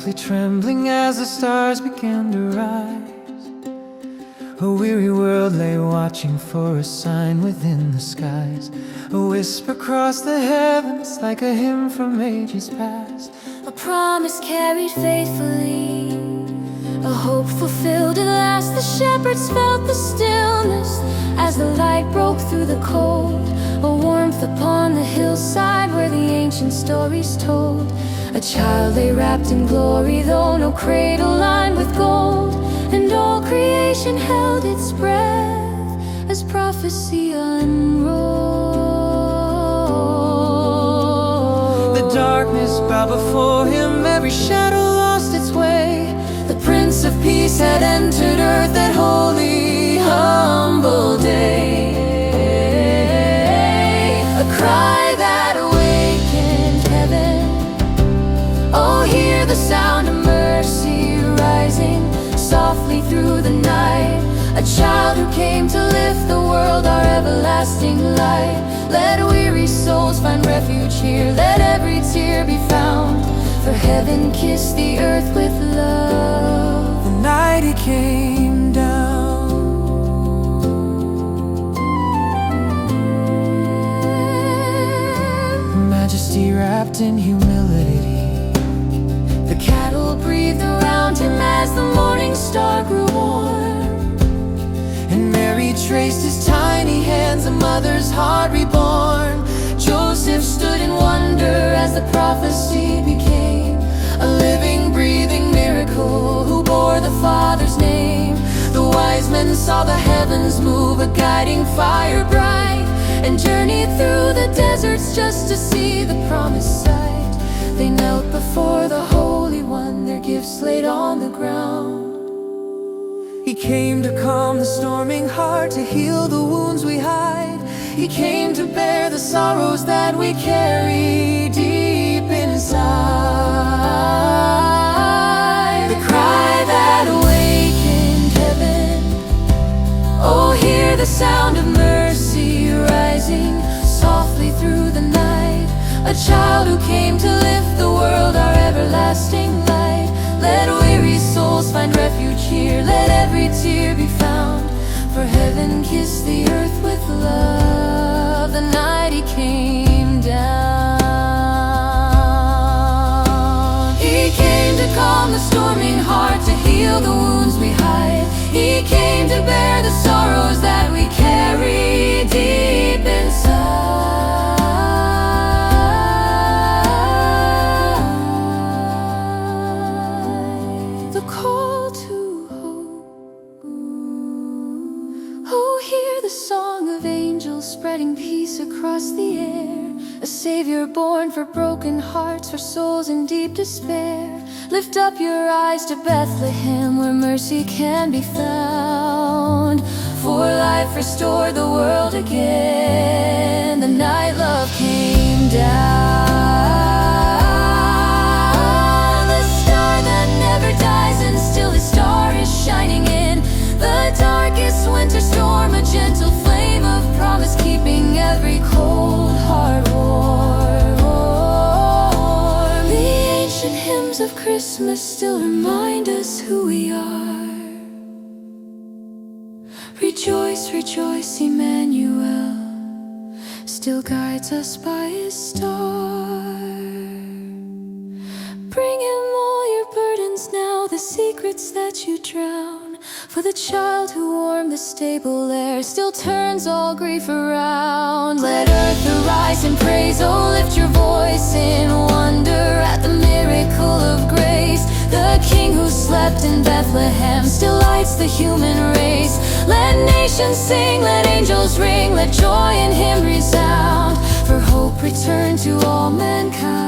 softly trembling as the stars began to rise. A weary world lay watching for a sign within the skies. A whisper crossed the heavens like a hymn from ages past. A promise carried faithfully, a hope fulfilled at last. The shepherds felt the stillness as the light broke through the cold. A warmth upon the hillside where the ancient stories told. A child lay wrapped in glory, though no cradle lined with gold. And all creation held its breath as prophecy unrolled. The darkness bowed before him, every shadow lost its way. The Prince of Peace had entered earth that holy, humble day. A cry that awakened heaven. Oh, hear the sound of mercy rising softly through the night. A child who came to lift the world, our everlasting light. Let weary souls find refuge here, let every tear be found. For heaven kissed the earth with love the night he came down. Majesty wrapped in humility. The cattle breathed around him as the morning star grew warm. And Mary traced his tiny hands, a mother's heart reborn. Joseph stood in wonder as the prophecy became a living, breathing miracle who bore the Father's name. The wise men saw the heavens move, a guiding fire bright, and journeyed through the deserts just to see the promised sight. They knelt before the Holy One, their gifts laid on the ground. He came to calm the storming heart, to heal the wounds we hide. He came to bear the sorrows that we carry deep inside. The cry that awakened heaven. Oh, hear the sound of mercy rising softly through the night. A child who came to lift the world, our everlasting light. Let weary souls find refuge here, let every tear be found. For heaven kissed the earth with love the night he came down. He came to calm the storming heart, to heal the wounds we hide. He came to bear the sorrows that we carry deep inside. The call to hope. Oh, hear the song of angels spreading peace across the air. A Savior born for broken hearts, for souls in deep despair. Lift up your eyes to Bethlehem, where mercy can be found. For life restored the world again. The night love came down. The star that never dies, and still His star is shining in the darkest winter storm. A gentle flame of promise, keeping every cold heart warm. The ancient hymns of Christmas still remind us who we are. Rejoice, rejoice, Emmanuel still guides us by His star. Bring Him all your burdens now, the secrets that you drown. For the child who warmed the stable air still turns all grief around. Let earth arise and praise, oh, lift your voice in wonder at the miracle of grace. The King who slept in Bethlehem still lights the human race. Let nations sing, let angels ring, let joy in Him resound. For hope return to all mankind.